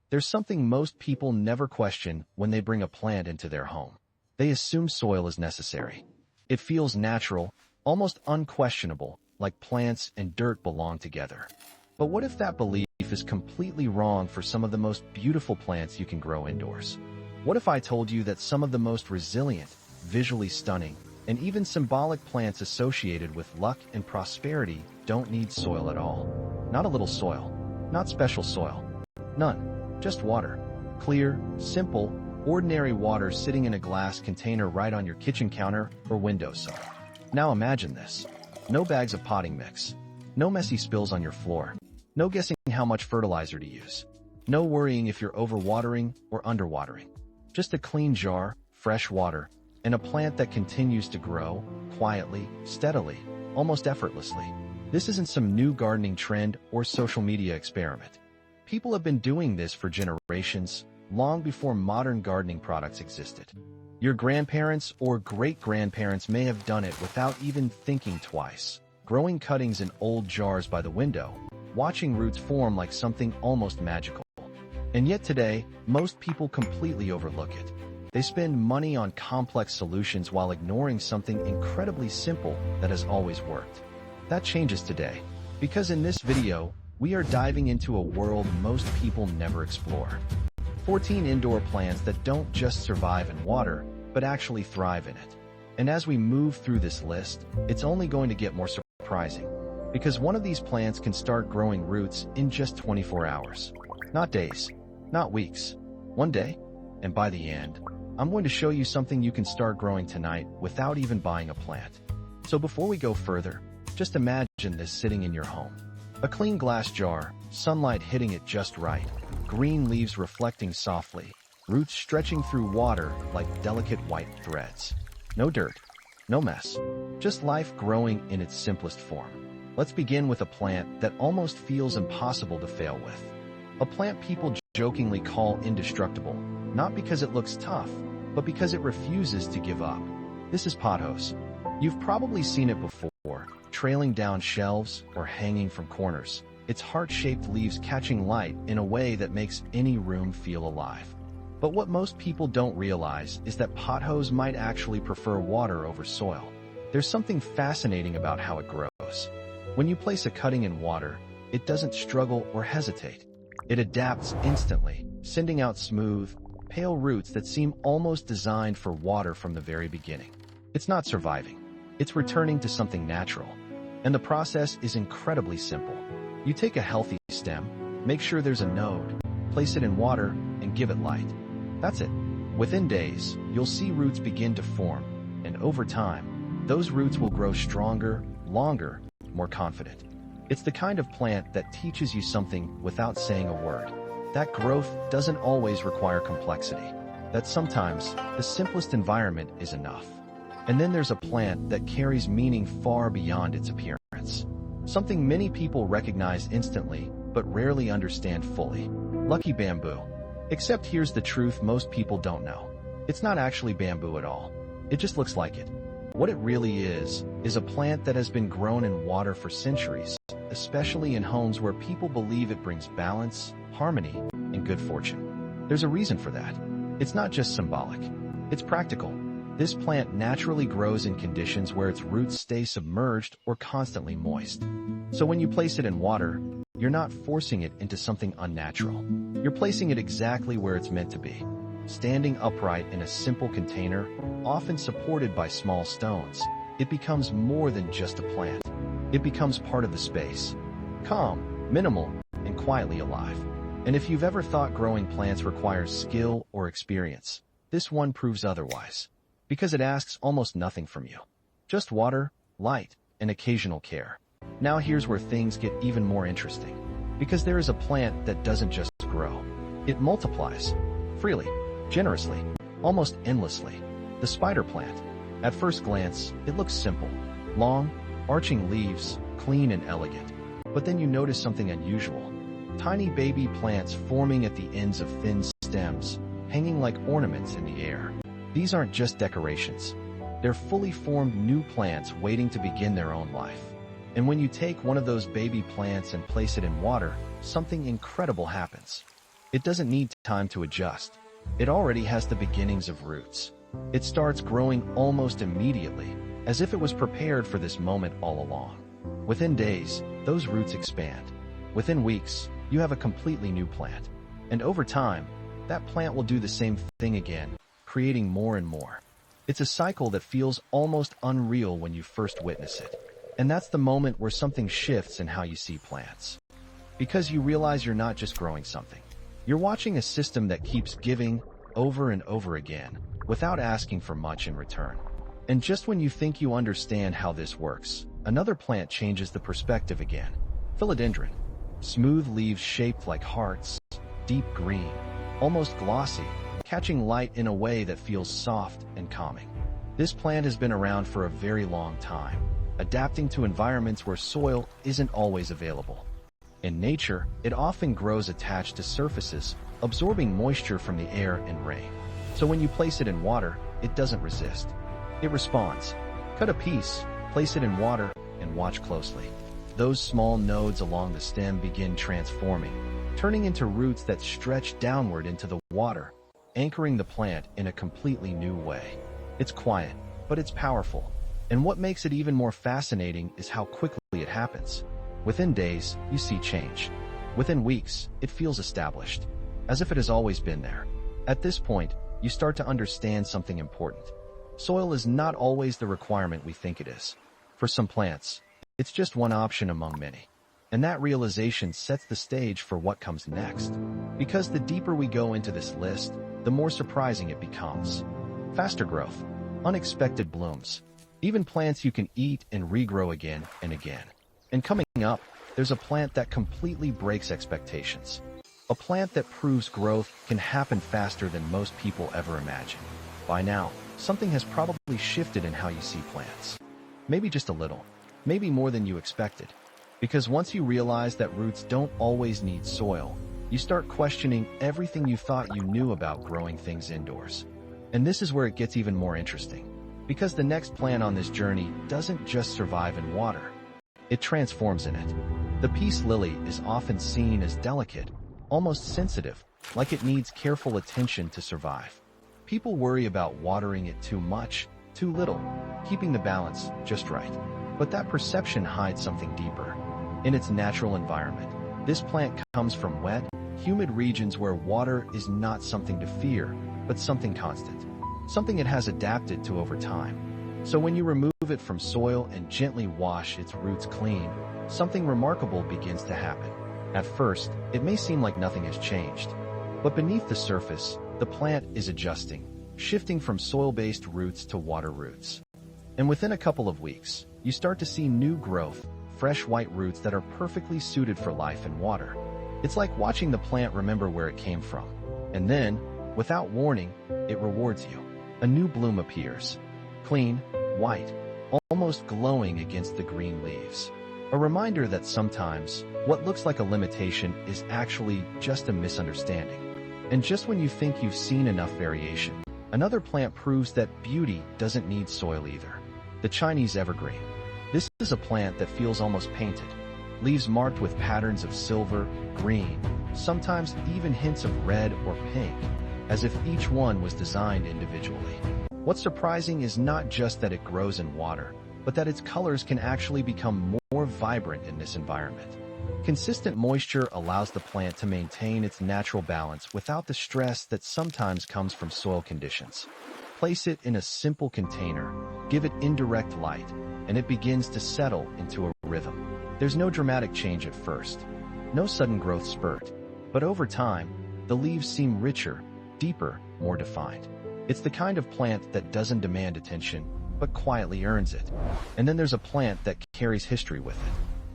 There's something most people never question when they bring a plant into their home. They assume soil is necessary. It feels natural, almost unquestionable, like plants and dirt belong together. But what if that belief is completely wrong for some of the most beautiful plants you can grow indoors? What if I told you that some of the most resilient, visually stunning, and even symbolic plants associated with luck and prosperity don't need soil at all? Not a little soil, not special soil, none, just water. Clear, simple, ordinary water sitting in a glass container right on your kitchen counter or windowsill. Now imagine this. No bags of potting mix. No messy spills on your floor. No guessing how much fertilizer to use. No worrying if you're overwatering or underwatering. Just a clean jar, fresh water, and a plant that continues to grow, quietly, steadily, almost effortlessly. This isn't some new gardening trend or social media experiment. People have been doing this for generations, long before modern gardening products existed. Your grandparents or great-grandparents may have done it without even thinking twice, growing cuttings in old jars by the window, watching roots form like something almost magical. And yet today, most people completely overlook it. They spend money on complex solutions while ignoring something incredibly simple that has always worked. That changes today, because in this video, we are diving into a world most people never explore. 14 indoor plants that don't just survive in water, but actually thrive in it. And as we move through this list, it's only going to get more surprising, because one of these plants can start growing roots in just 24 hours. Not days, not weeks, one day. And by the end, I'm going to show you something you can start growing tonight without even buying a plant. So before we go further, just imagine this sitting in your home. A clean glass jar, sunlight hitting it just right, green leaves reflecting softly, roots stretching through water like delicate white threads. No dirt, no mess, just life growing in its simplest form. Let's begin with a plant that almost feels impossible to fail with. A plant people jokingly call indestructible, not because it looks tough, but because it refuses to give up. This is pothos. You've probably seen it before, trailing down shelves or hanging from corners, its heart-shaped leaves catching light in a way that makes any room feel alive. But what most people don't realize is that pothos might actually prefer water over soil. There's something fascinating about how it grows. When you place a cutting in water, it doesn't struggle or hesitate. It adapts instantly, sending out smooth, pale roots that seem almost designed for water from the very beginning. It's not surviving. It's returning to something natural. And the process is incredibly simple. You take a healthy stem, make sure there's a node, place it in water, and give it light. That's it. Within days, you'll see roots begin to form, and over time, those roots will grow stronger, longer, more confident. It's the kind of plant that teaches you something without saying a word. That growth doesn't always require complexity. That sometimes, the simplest environment is enough. And then there's a plant that carries meaning far beyond its appearance. Something many people recognize instantly, but rarely understand fully. Lucky bamboo. Except here's the truth most people don't know. It's not actually bamboo at all. It just looks like it. What it really is a plant that has been grown in water for centuries, especially in homes where people believe it brings balance, harmony, and good fortune. There's a reason for that. It's not just symbolic. It's practical. This plant naturally grows in conditions where its roots stay submerged or constantly moist. So when you place it in water, you're not forcing it into something unnatural. You're placing it exactly where it's meant to be. Standing upright in a simple container, often supported by small stones, it becomes more than just a plant. It becomes part of the space. Calm, minimal, and quietly alive. And if you've ever thought growing plants requires skill or experience, this one proves otherwise. Because it asks almost nothing from you. Just water, light, and occasional care. Now here's where things get even more interesting. Because there is a plant that doesn't just grow. It multiplies. Freely, generously, almost endlessly. The spider plant. At first glance, it looks simple. Long, arching leaves, clean and elegant. But then you notice something unusual. Tiny baby plants forming at the ends of thin stems, hanging like ornaments in the air. These aren't just decorations. They're fully formed new plants waiting to begin their own life. And when you take one of those baby plants and place it in water, something incredible happens. It doesn't need time to adjust. It already has the beginnings of roots. It starts growing almost immediately, as if it was prepared for this moment all along. Within days, those roots expand. Within weeks, you have a completely new plant. And over time, that plant will do the same thing again, creating more and more. It's a cycle that feels almost unreal when you first witness it. And that's the moment where something shifts in how you see plants. Because you realize you're not just growing something. You're watching a system that keeps giving over and over again, without asking for much in return. And just when you think you understand how this works, another plant changes the perspective again. Philodendron. Smooth leaves shaped like hearts, deep green, almost glossy, catching light in a way that feels soft and calming. This plant has been around for a very long time, adapting to environments where soil isn't always available. In nature, it often grows attached to surfaces, absorbing moisture from the air and rain. So when you place it in water, it doesn't resist. It responds. Cut a piece, place it in water, and watch closely. Those small nodes along the stem begin transforming, turning into roots that stretch downward into the water, anchoring the plant in a completely new way. It's quiet, but it's powerful. And what makes it even more fascinating is how quickly it happens. Within days, you see change. Within weeks, it feels established, as if it has always been there. At this point, you start to understand something important. Soil is not always the requirement we think it is. For some plants, it's just one option among many. And that realization sets the stage for what comes next. Because the deeper we go into this list, the more surprising it becomes. Faster growth, unexpected blooms, even plants you can eat and regrow again and again. And coming up, there's a plant that completely breaks expectations. A plant that proves growth can happen faster than most people ever imagine. By now, something has probably shifted in how you see plants. Maybe just a little, maybe more than you expected. Because once you realize that roots don't always need soil, you start questioning everything you thought you knew about growing things indoors. And this is where it gets even more interesting. Because the next plant on this journey doesn't just survive in water. It transforms in it. The peace lily is often seen as delicate, almost sensitive, like it needs careful attention to survive. People worry about watering it too much, too little, keeping the balance just right. But that perception hides something deeper. In its natural environment, this plant comes from wet, humid regions where water is not something to fear, but something constant. Something it has adapted to over time. So when you remove it from soil and gently wash its roots clean, something remarkable begins to happen. At first, it may seem like nothing has changed. But beneath the surface, the plant is adjusting, shifting from soil-based roots to water roots. And within a couple of weeks, you start to see new growth, fresh white roots that are perfectly suited for life in water. It's like watching the plant remember where it came from. And then, without warning, it rewards you. A new bloom appears. Clean, white, almost glowing against the green leaves. A reminder that sometimes, what looks like a limitation is actually just a misunderstanding. And just when you think you've seen enough variation, another plant proves that beauty doesn't need soil either. The Chinese evergreen. This is a plant that feels almost painted. Leaves marked with patterns of silver, green, sometimes even hints of red or pink, as if each one was designed individually. What's surprising is not just that it grows in water, but that its colors can actually become more vibrant in this environment. Consistent moisture allows the plant to maintain its natural balance without the stress that sometimes comes from soil conditions. Place it in a simple container, give it indirect light, and it begins to settle into a rhythm. There's no dramatic change at first, no sudden growth spurt, but over time, the leaves seem richer, deeper, more defined. It's the kind of plant that doesn't demand attention, but quietly earns it. And then there's a plant that carries history with it.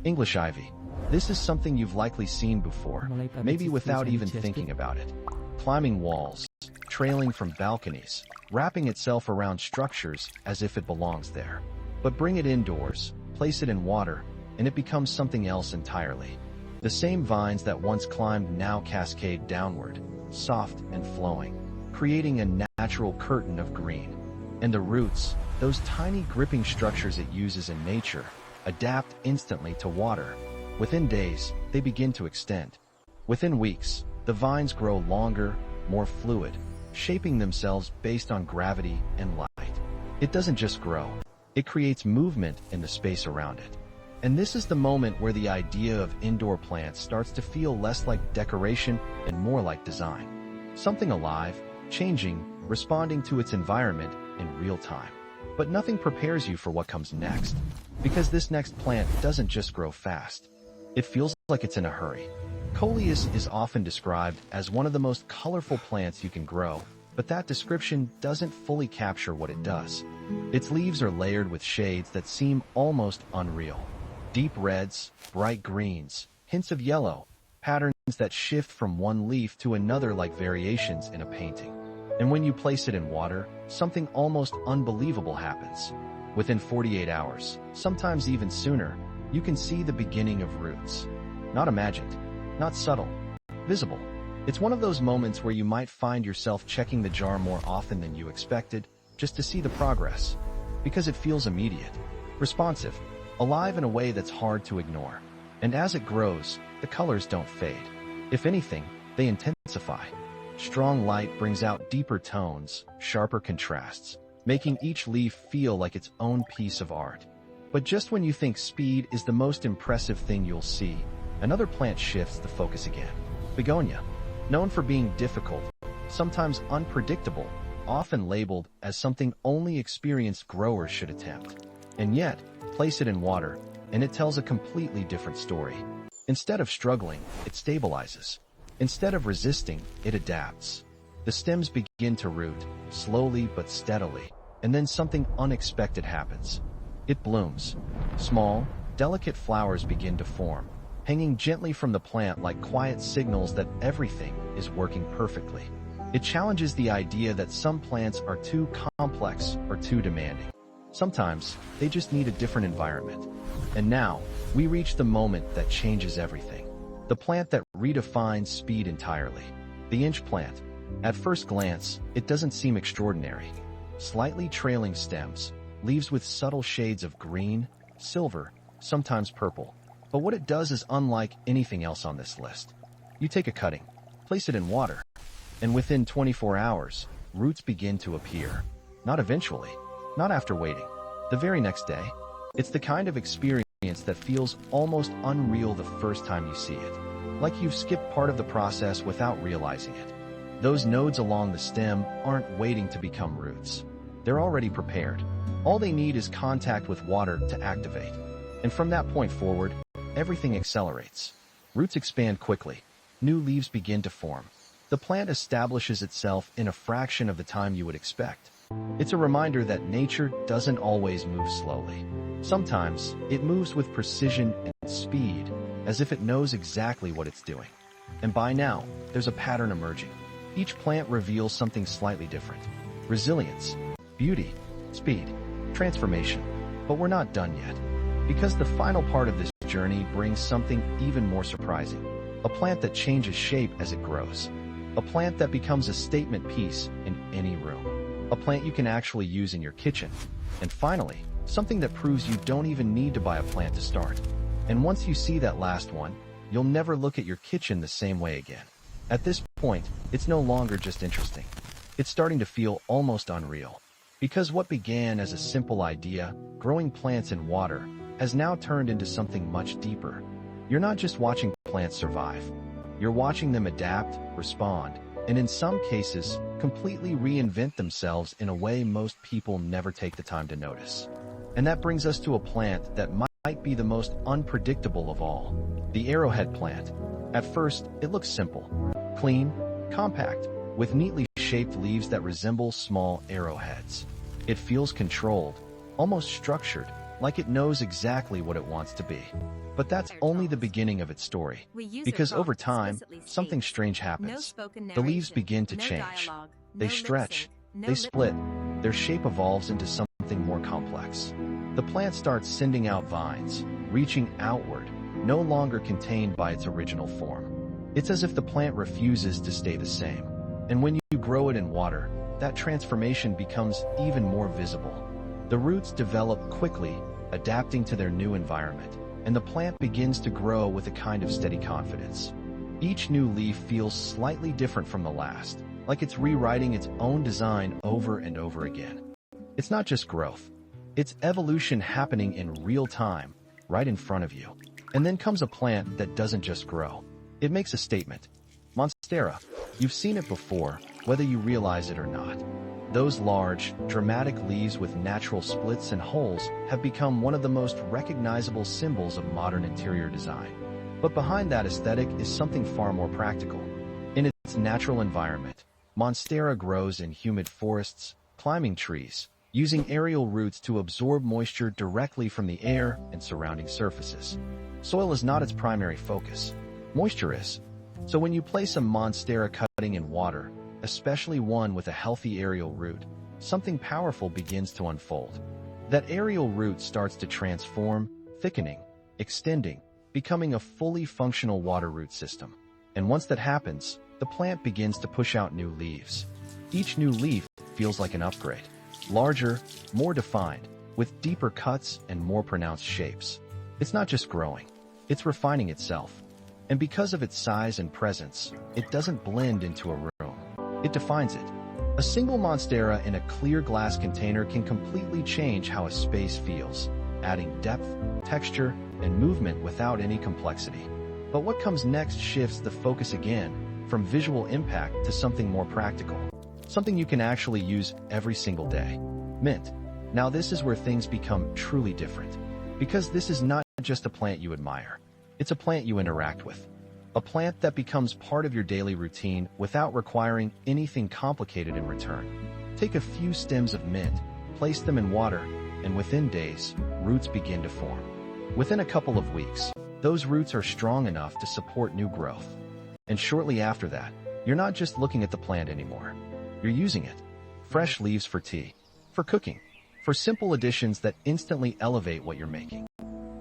English ivy. This is something you've likely seen before, maybe without even thinking about it. Climbing walls, trailing from balconies, wrapping itself around structures as if it belongs there. But bring it indoors, place it in water, and it becomes something else entirely. The same vines that once climbed now cascade downward, soft and flowing, creating a natural curtain of green. And the roots, those tiny gripping structures it uses in nature, adapt instantly to water. Within days, they begin to extend. Within weeks, The vines grow longer, more fluid, shaping themselves based on gravity and light. It doesn't just grow, it creates movement in the space around it. And this is the moment where the idea of indoor plants starts to feel less like decoration and more like design. Something alive, changing, responding to its environment in real time. But nothing prepares you for what comes next, because this next plant doesn't just grow fast. It feels like it's in a hurry. Coleus is often described as one of the most colorful plants you can grow, but that description doesn't fully capture what it does. Its leaves are layered with shades that seem almost unreal. Deep reds, bright greens, hints of yellow, patterns that shift from one leaf to another like variations in a painting. And when you place it in water, something almost unbelievable happens. Within 48 hours, sometimes even sooner, you can see the beginning of roots. Not imagined, not subtle, visible. It's one of those moments where you might find yourself checking the jar more often than you expected, just to see the progress. Because it feels immediate, responsive, alive in a way that's hard to ignore. And as it grows, the colors don't fade. If anything, they intensify. Strong light brings out deeper tones, sharper contrasts, making each leaf feel like its own piece of art. But just when you think speed is the most impressive thing you'll see, another plant shifts the focus again. Begonia, known for being difficult, sometimes unpredictable, often labeled as something only experienced growers should attempt. And yet, place it in water, and it tells a completely different story. Instead of struggling, it stabilizes. Instead of resisting, it adapts. The stems begin to root, slowly but steadily, and then something unexpected happens. It blooms. Small, delicate flowers begin to form, hanging gently from the plant like quiet signals that everything is working perfectly. It challenges the idea that some plants are too complex or too demanding. Sometimes, they just need a different environment. And now, we reach the moment that changes everything. The plant that redefines speed entirely. The inch plant. At first glance, it doesn't seem extraordinary. Slightly trailing stems, leaves with subtle shades of green, silver, sometimes purple. But what it does is unlike anything else on this list. You take a cutting, place it in water, and within 24 hours, roots begin to appear. Not eventually, not after waiting. The very next day. It's the kind of experience that feels almost unreal the first time you see it. Like you've skipped part of the process without realizing it. Those nodes along the stem aren't waiting to become roots. They're already prepared. All they need is contact with water to activate. And from that point forward, everything accelerates. Roots expand quickly. New leaves begin to form. The plant establishes itself in a fraction of the time you would expect. It's a reminder that nature doesn't always move slowly. Sometimes, it moves with precision and speed, as if it knows exactly what it's doing. And by now, there's a pattern emerging. Each plant reveals something slightly different. Resilience, beauty, speed, transformation. But we're not done yet. Because the final part of this journey brings something even more surprising. A plant that changes shape as it grows. A plant that becomes a statement piece in any room. A plant you can actually use in your kitchen. And finally, something that proves you don't even need to buy a plant to start. And once you see that last one, you'll never look at your kitchen the same way again. At this point, it's no longer just interesting. It's starting to feel almost unreal. Because what began as a simple idea, growing plants in water, has now turned into something much deeper. You're not just watching plants survive. You're watching them adapt, respond, and in some cases, completely reinvent themselves in a way most people never take the time to notice. And that brings us to a plant that might be the most unpredictable of all, the arrowhead plant. At first, it looks simple, clean, compact, with neatly shaped leaves that resemble small arrowheads. It feels controlled, almost structured, like it knows exactly what it wants to be. But that's only the beginning of its story. Because over time, something strange happens. The leaves begin to change. They stretch, they split, their shape evolves into something more complex. The plant starts sending out vines, reaching outward, no longer contained by its original form. It's as if the plant refuses to stay the same. And when you grow it in water, that transformation becomes even more visible. The roots develop quickly, adapting to their new environment, and the plant begins to grow with a kind of steady confidence. Each new leaf feels slightly different from the last, like it's rewriting its own design over and over again. It's not just growth. It's evolution happening in real time, right in front of you. And then comes a plant that doesn't just grow. It makes a statement. Monstera, you've seen it before, whether you realize it or not. Those large, dramatic leaves with natural splits and holes have become one of the most recognizable symbols of modern interior design. But behind that aesthetic is something far more practical. In its natural environment, Monstera grows in humid forests, climbing trees, using aerial roots to absorb moisture directly from the air and surrounding surfaces. Soil is not its primary focus. Moisture is. So when you place a Monstera cutting in water, especially one with a healthy aerial root, something powerful begins to unfold. That aerial root starts to transform, thickening, extending, becoming a fully functional water root system. And once that happens, the plant begins to push out new leaves. Each new leaf feels like an upgrade. Larger, more defined, with deeper cuts and more pronounced shapes. It's not just growing, it's refining itself. And because of its size and presence, it doesn't blend into a room. It defines it. A single Monstera in a clear glass container can completely change how a space feels, adding depth, texture, and movement without any complexity. But what comes next shifts the focus again, from visual impact to something more practical. Something you can actually use every single day. Mint. Now this is where things become truly different. Because this is not just a plant you admire. It's a plant you interact with. A plant that becomes part of your daily routine without requiring anything complicated in return. Take a few stems of mint, place them in water, and within days, roots begin to form. Within a couple of weeks, those roots are strong enough to support new growth. And shortly after that, you're not just looking at the plant anymore. You're using it. Fresh leaves for tea, for cooking, for simple additions that instantly elevate what you're making.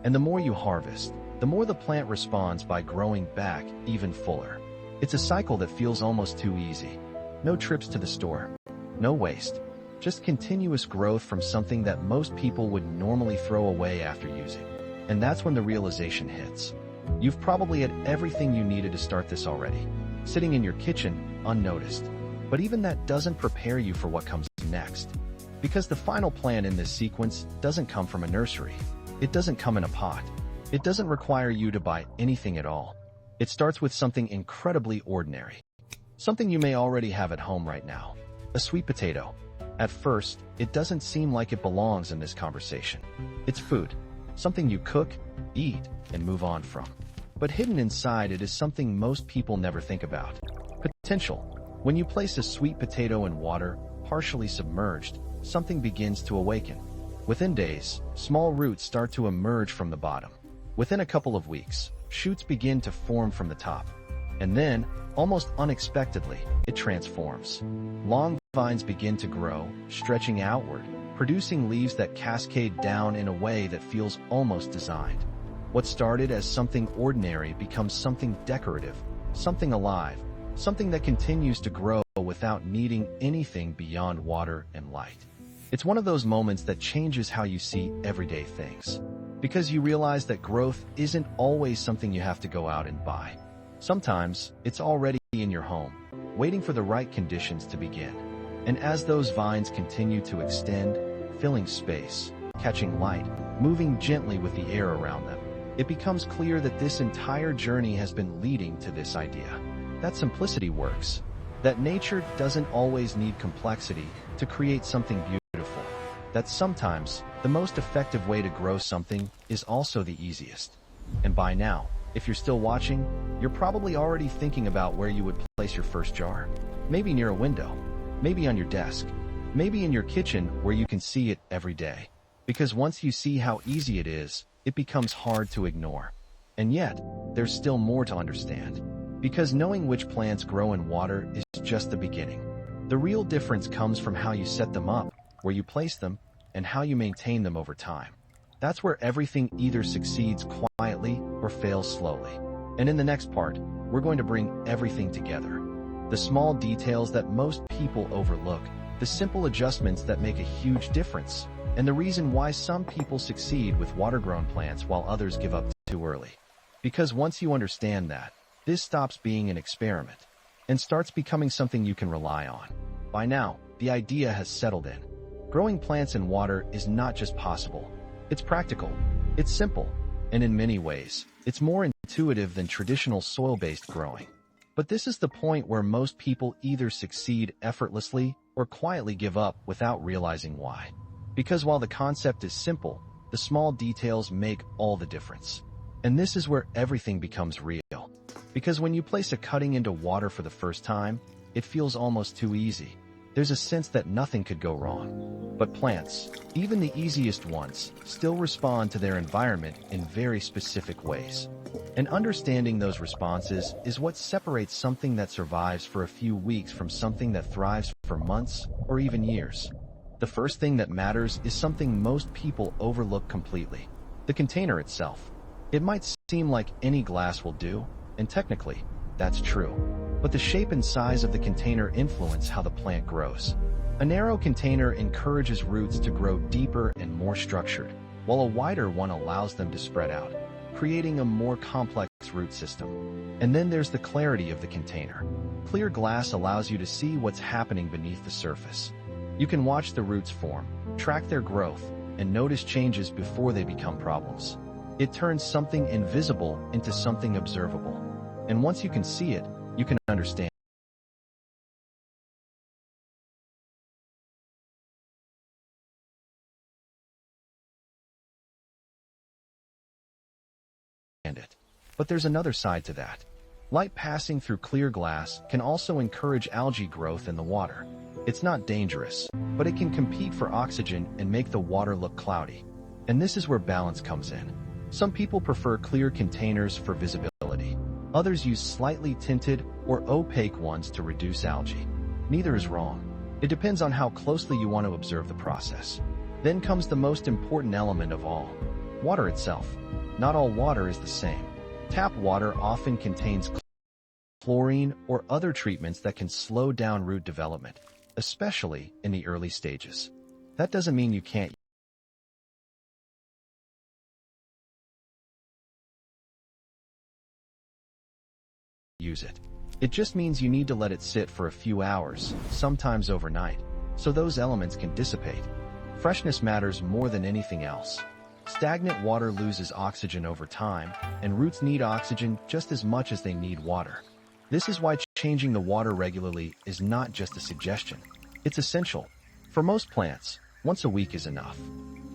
And the more you harvest, the more the plant responds by growing back even fuller. It's a cycle that feels almost too easy. No trips to the store, no waste, just continuous growth from something that most people would normally throw away after using. And that's when the realization hits. You've probably had everything you needed to start this already, sitting in your kitchen, unnoticed. But even that doesn't prepare you for what comes next. Because the final plant in this sequence doesn't come from a nursery. It doesn't come in a pot. It doesn't require you to buy anything at all. It starts with something incredibly ordinary. Something you may already have at home right now. A sweet potato. At first, it doesn't seem like it belongs in this conversation. It's food. Something you cook, eat, and move on from. But hidden inside it is something most people never think about. Potential. When you place a sweet potato in water, partially submerged, something begins to awaken. Within days, small roots start to emerge from the bottom. Within a couple of weeks, shoots begin to form from the top. And then, almost unexpectedly, it transforms. Long vines begin to grow, stretching outward, producing leaves that cascade down in a way that feels almost designed. What started as something ordinary becomes something decorative, something alive, something that continues to grow without needing anything beyond water and light. It's one of those moments that changes how you see everyday things. Because you realize that growth isn't always something you have to go out and buy. Sometimes, it's already in your home, waiting for the right conditions to begin. And as those vines continue to extend, filling space, catching light, moving gently with the air around them, it becomes clear that this entire journey has been leading to this idea. That simplicity works. That nature doesn't always need complexity to create something beautiful. That sometimes, the most effective way to grow something is also the easiest. And by now, if you're still watching, you're probably already thinking about where you would place your first jar. Maybe near a window, maybe on your desk, maybe in your kitchen where you can see it every day. Because once you see how easy it is, it becomes hard to ignore. And yet, there's still more to understand. Because knowing which plants grow in water is just the beginning. The real difference comes from how you set them up, where you place them, and how you maintain them over time. That's where everything either succeeds quietly or fails slowly. And in the next part, we're going to bring everything together. The small details that most people overlook, the simple adjustments that make a huge difference, and the reason why some people succeed with water-grown plants while others give up too early. Because once you understand that, this stops being an experiment and starts becoming something you can rely on. By now, the idea has settled in. Growing plants in water is not just possible. It's practical, it's simple, and in many ways, it's more intuitive than traditional soil-based growing. But this is the point where most people either succeed effortlessly or quietly give up without realizing why. Because while the concept is simple, the small details make all the difference. And this is where everything becomes real. Because when you place a cutting into water for the first time, it feels almost too easy. There's a sense that nothing could go wrong. But plants, even the easiest ones, still respond to their environment in very specific ways. And understanding those responses is what separates something that survives for a few weeks from something that thrives for months or even years. The first thing that matters is something most people overlook completely: the container itself. It might seem like any glass will do, and technically, that's true. But the shape and size of the container influence how the plant grows. A narrow container encourages roots to grow deeper and more structured, while a wider one allows them to spread out, creating a more complex root system. And then there's the clarity of the container. Clear glass allows you to see what's happening beneath the surface. You can watch the roots form, track their growth, and notice changes before they become problems. It turns something invisible into something observable. And once you can see it, you can understand it. But there's another side to that. Light passing through clear glass can also encourage algae growth in the water. It's not dangerous, but it can compete for oxygen and make the water look cloudy. And this is where balance comes in. Some people prefer clear containers for visibility. Others use slightly tinted or opaque ones to reduce algae. Neither is wrong. It depends on how closely you want to observe the process. Then comes the most important element of all: water itself. Not all water is the same. Tap water often contains chlorine or other treatments that can slow down root development, especially in the early stages. That doesn't mean you can't use it. It just means you need to let it sit for a few hours, sometimes overnight, so those elements can dissipate. Freshness matters more than anything else. Stagnant water loses oxygen over time, and roots need oxygen just as much as they need water. This is why changing the water regularly is not just a suggestion. It's essential. For most plants, once a week is enough.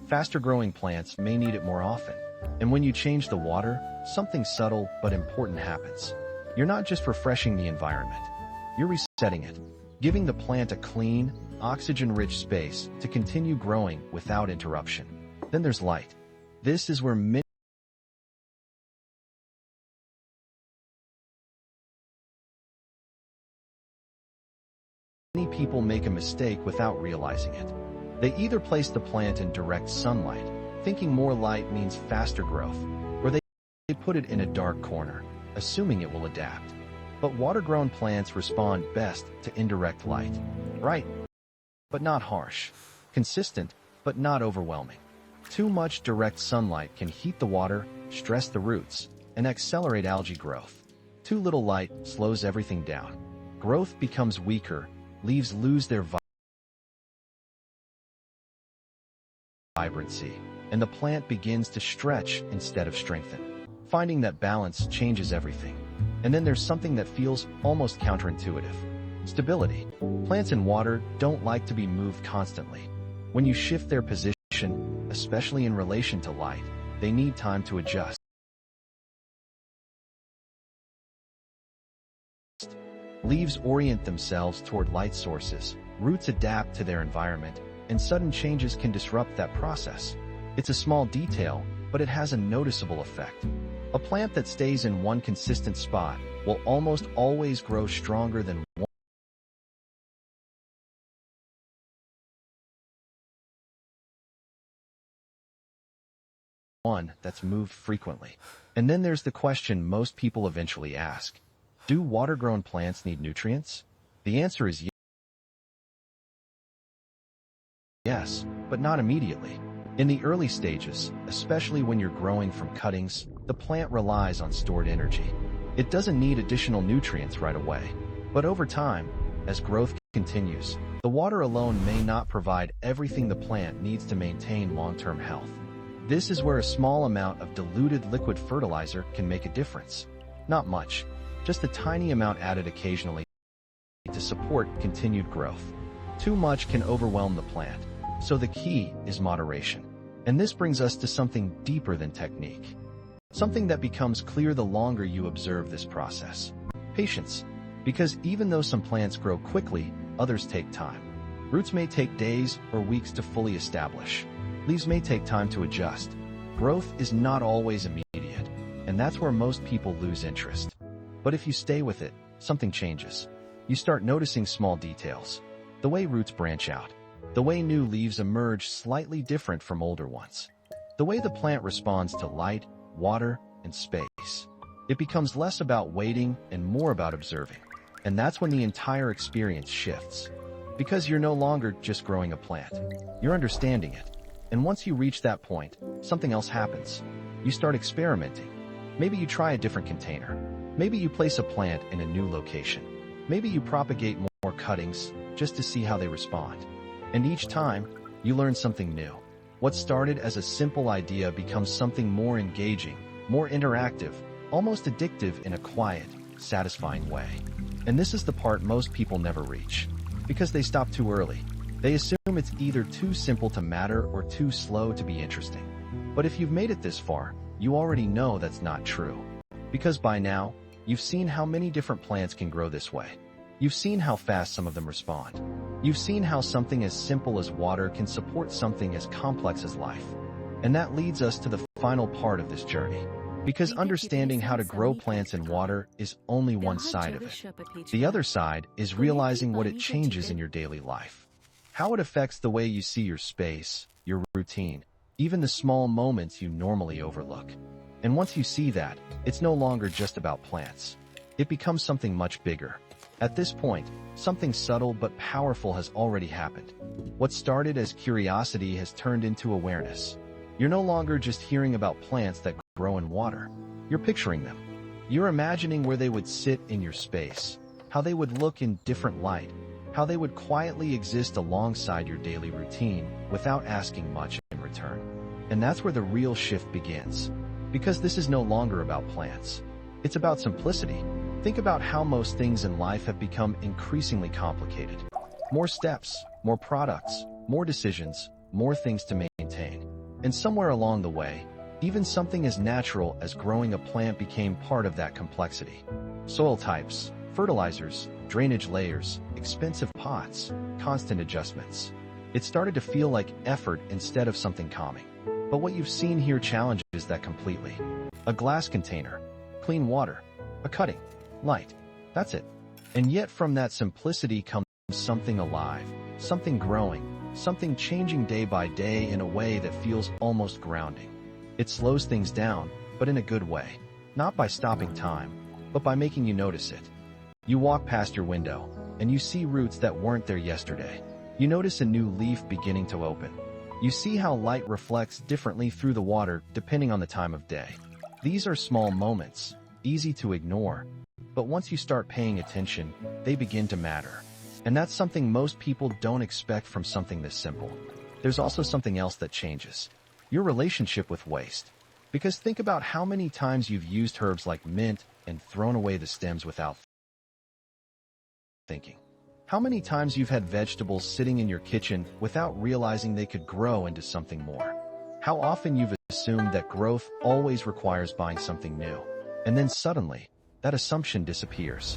Faster-growing plants may need it more often. And when you change the water, something subtle but important happens. You're not just refreshing the environment. You're resetting it, giving the plant a clean, oxygen-rich space to continue growing without interruption. Then there's light. This is where many people make a mistake without realizing it. They either place the plant in direct sunlight, thinking more light means faster growth, or they put it in a dark corner, assuming it will adapt. But water-grown plants respond best to indirect light. Bright, but not harsh. Consistent, but not overwhelming. Too much direct sunlight can heat the water, stress the roots, and accelerate algae growth. Too little light slows everything down. Growth becomes weaker, leaves lose their vibrancy, and the plant begins to stretch instead of strengthen. Finding that balance changes everything. And then there's something that feels almost counterintuitive: stability. Plants in water don't like to be moved constantly. When you shift their position, especially in relation to light, they need time to adjust. Leaves orient themselves toward light sources, roots adapt to their environment, and sudden changes can disrupt that process. It's a small detail, but it has a noticeable effect. A plant that stays in one consistent spot will almost always grow stronger than one that's moved frequently. And then there's the question most people eventually ask: do water-grown plants need nutrients? The answer is yes, but not immediately. In the early stages, especially when you're growing from cuttings, the plant relies on stored energy. It doesn't need additional nutrients right away. But over time, as growth continues, the water alone may not provide everything the plant needs to maintain long-term health. This is where a small amount of diluted liquid fertilizer can make a difference. Not much, just a tiny amount added occasionally to support continued growth. Too much can overwhelm the plant, so the key is moderation. And this brings us to something deeper than technique. Something that becomes clear the longer you observe this process. Patience. Because even though some plants grow quickly, others take time. Roots may take days or weeks to fully establish. Leaves may take time to adjust. Growth is not always immediate, and that's where most people lose interest. But if you stay with it, something changes. You start noticing small details. The way roots branch out. The way new leaves emerge slightly different from older ones. The way the plant responds to light, water, and space. It becomes less about waiting and more about observing. And that's when the entire experience shifts. Because you're no longer just growing a plant. You're understanding it. And once you reach that point, something else happens. You start experimenting. Maybe you try a different container. Maybe you place a plant in a new location. Maybe you propagate more cuttings just to see how they respond. And each time, you learn something new. What started as a simple idea becomes something more engaging, more interactive, almost addictive in a quiet, satisfying way. And this is the part most people never reach. Because they stop too early. They assume it's either too simple to matter or too slow to be interesting. But if you've made it this far, you already know that's not true. Because by now, you've seen how many different plants can grow this way. You've seen how fast some of them respond. You've seen how something as simple as water can support something as complex as life. And that leads us to the final part of this journey. Because understanding how to grow plants in water is only one side of it. The other side is realizing what it changes in your daily life. How it affects the way you see your space, your routine, even the small moments you normally overlook. And once you see that, it's no longer just about plants. It becomes something much bigger. At this point, something subtle but powerful has already happened. What started as curiosity has turned into awareness. You're no longer just hearing about plants that grow in water. You're picturing them. You're imagining where they would sit in your space, how they would look in different light, how they would quietly exist alongside your daily routine without asking much in return. And that's where the real shift begins. Because this is no longer about plants. It's about simplicity. Think about how most things in life have become increasingly complicated. More steps, more products, more decisions, more things to maintain. And somewhere along the way, even something as natural as growing a plant became part of that complexity. Soil types, fertilizers, drainage layers, expensive pots, constant adjustments. It started to feel like effort instead of something calming. But what you've seen here challenges that completely. A glass container, clean water, a cutting, light. That's it. And yet from that simplicity comes something alive, something growing, something changing day by day in a way that feels almost grounding. It slows things down, but in a good way. Not by stopping time, but by making you notice it. You walk past your window, and you see roots that weren't there yesterday. You notice a new leaf beginning to open. You see how light reflects differently through the water depending on the time of day. These are small moments, easy to ignore, but once you start paying attention, they begin to matter. And that's something most people don't expect from something this simple. There's also something else that changes. Your relationship with waste. Because think about how many times you've used herbs like mint and thrown away the stems without thinking. How many times you've had vegetables sitting in your kitchen without realizing they could grow into something more. How often you've assumed that growth always requires buying something new. And then suddenly, that assumption disappears.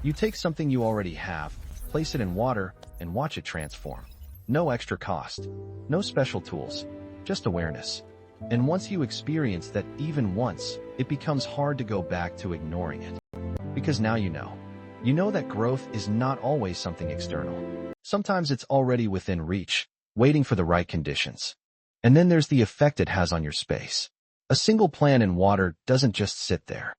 You take something you already have, place it in water, and watch it transform. No extra cost. No special tools. Just awareness. And once you experience that even once, it becomes hard to go back to ignoring it. Because now you know. You know that growth is not always something external. Sometimes it's already within reach, waiting for the right conditions. And then there's the effect it has on your space. A single plant in water doesn't just sit there.